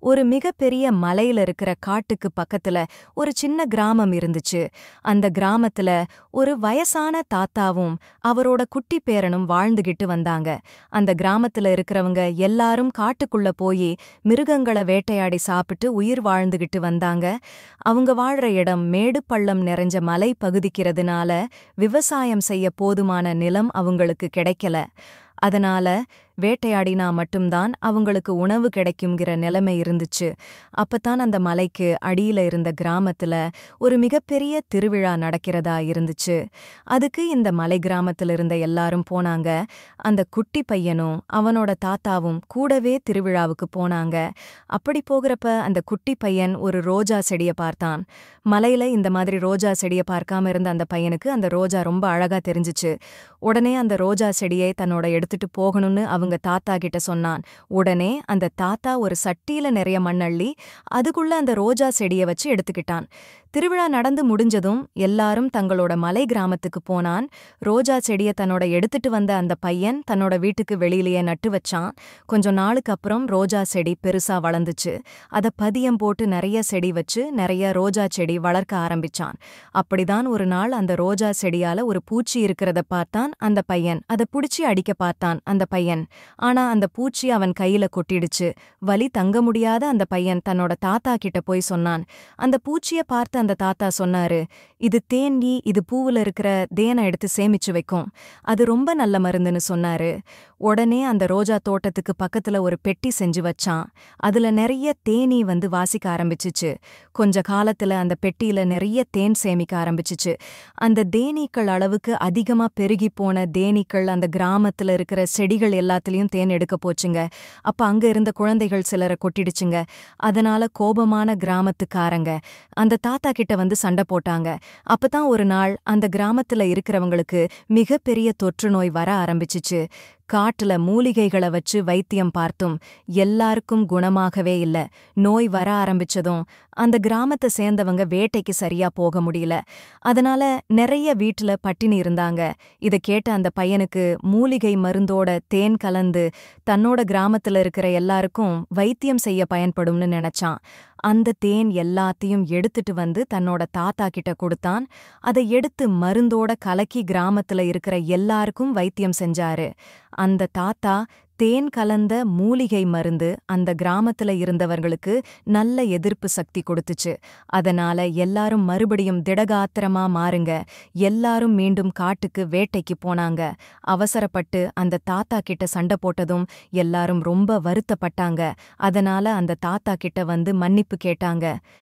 ஒரு மிகப்பெரிய மலையில இருக்கிற காட்டுக்கு பக்கத்துல ஒரு சின்ன கிராமம் இருந்துச்சு. அந்த கிராமத்துல ஒரு வயசான தாத்தாவும் அவரோட குட்டி பேரனும் வாழ்ந்துகிட்டு வந்தாங்க. அந்த கிராமத்துல இருக்கிறவங்க எல்லாரும் காட்டுக்குள்ள போய் மிருகங்கள வேட்டையாடி சாப்பிட்டு உயிர் வாழ்ந்துகிட்டு வந்தாங்க. அவங்க வாழ்ற இடம் மேடு பள்ளம் நிறைஞ்ச மலை பகுதிக்கிறதுனால விவசாயம் செய்ய போதுமான நிலம் அவங்களுக்கு கிடைக்கல. அதனால வேட்டையாடினா மட்டும்தான் அவங்களுக்கு உணவு கிடைக்குங்கிற நிலைமை இருந்துச்சு. அப்பத்தான் அந்த மலைக்கு அடியில இருந்த கிராமத்துல ஒரு மிகப்பெரிய திருவிழா நடக்கிறதா இருந்துச்சு. அதுக்கு இந்த மலை கிராமத்துல இருந்த எல்லாரும் போனாங்க. அந்த குட்டி பையனும் அவனோட தாத்தாவும் கூடவே திருவிழாவுக்கு போனாங்க. அப்படி போகிறப்ப அந்த குட்டி பையன் ஒரு ரோஜா செடிய பார்த்தான். மலையில இந்த மாதிரி ரோஜா செடிய பார்க்காம இருந்த அந்த பையனுக்கு அந்த ரோஜா ரொம்ப அழகா தெரிஞ்சுச்சு. உடனே அந்த ரோஜா செடியை தன்னோட எடுத்துட்டு போகணும்னு அவங்க தாத்தா கிட்ட சொன்னான். உடனே அந்த தாத்தா ஒரு சட்டியில நிறைய மண்ணள்ளி அதுக்குள்ள அந்த ரோஜா செடிய வச்சு எடுத்துக்கிட்டான். திருவிழா நடந்து முடிஞ்சதும் எல்லாரும் தங்களோட மலை கிராமத்துக்கு போனான். ரோஜா செடிய தன்னோட எடுத்துட்டு வந்த அந்த பையன் தன்னோட வீட்டுக்கு வெளியிலேயே நட்டு வச்சான். கொஞ்சம் நாளுக்கு அப்புறம் ரோஜா செடி பெருசா வளர்ந்துச்சு. அத பதியம் போட்டு நிறைய செடி வச்சு நிறைய ரோஜா செடி வளர்க்க ஆரம்பிச்சான். அப்படிதான் ஒரு நாள் அந்த ரோஜா செடியால ஒரு பூச்சி இருக்கிறத பார்த்தான் அந்த பையன். அதை புடிச்சு அடிக்க பார்த்தான் அந்த பையன். ஆனா அந்த பூச்சி அவன் கையில கொட்டிடுச்சு. வலி தங்க முடியாத அந்த பையன் தன்னோட தாத்தா கிட்ட போய் சொன்னான். அந்த பூச்சிய பார்த்து அந்த தாத்தா சொன்னாரு, இது தேனீ, இது பூவுல இருக்கிற தேனை எடுத்து சேமிச்சு வைக்கும். அது ரொம்ப நல்ல மருந்துன்னு சொன்னாரு. உடனே அந்த ரோஜா தோட்டத்துக்கு பக்கத்துல ஒரு பெட்டி செஞ்சு வச்சான். அதுல நிறைய தேனீ வந்து வாசிக்க ஆரம்பிச்சுச்சு. கொஞ்ச காலத்துல அந்த பெட்டியில நிறைய தேன் சேமிக்க ஆரம்பிச்சுச்சு. அந்த தேனீக்கள் அளவுக்கு அதிகமா பெருகி போன தேனீக்கள் அந்த கிராமத்துல இருக்கிற செடிகள் எல்லாத்துலயும் தேன் எடுக்க போச்சுங்க. அப்ப அங்க இருந்த குழந்தைகள் சிலரை கொட்டிடுச்சுங்க. அதனால கோபமான கிராமத்துக்காரங்க அந்த தாத்தா கிட்ட வந்து சண்டை போட்டாங்க. அப்பதான் ஒரு நாள் அந்த கிராமத்துல இருக்கிறவங்களுக்கு மிகப்பெரிய தொற்று நோய் வர ஆரம்பிச்சுச்சு. காட்டுல மூலிகைகளை வச்சு வைத்தியம் பார்த்தும் எல்லாருக்கும் குணமாகவே இல்ல. நோய் வர ஆரம்பிச்சதும் அந்த கிராமத்தை சேர்ந்தவங்க வேட்டைக்கு சரியா போக முடியல. அதனால நிறைய வீட்டுல பட்டினி இருந்தாங்க. இத கேட்ட அந்த பையனுக்கு மூலிகை மருந்தோட தேன் கலந்து தன்னோட கிராமத்துல இருக்கிற எல்லாருக்கும் வைத்தியம் செய்ய பயன்படும்னு நினைச்சான். அந்த தேன் எல்லாத்தையும் எடுத்துட்டு வந்து தன்னோட தாத்தா கிட்ட கொடுத்தான். அதை எடுத்து மருந்தோட கலக்கி கிராமத்துல இருக்கிற எல்லாருக்கும் வைத்தியம் செஞ்சாரு. அந்த தாத்தா தேன் கலந்த மூலிகை மருந்து அந்த கிராமத்துல இருந்தவர்களுக்கு நல்ல எதிர்ப்பு சக்தி கொடுத்துச்சு. அதனால எல்லாரும் மறுபடியும் திடகாத்திரமா மாறுங்க. எல்லாரும் மீண்டும் காட்டுக்கு வேட்டைக்கு போனாங்க. அவசரப்பட்டு அந்த தாத்தா கிட்ட சண்டை போட்டதும் எல்லாரும் ரொம்ப வருத்தப்பட்டாங்க. அதனால அந்த தாத்தா கிட்ட வந்து மன்னிப்பு கேட்டாங்க.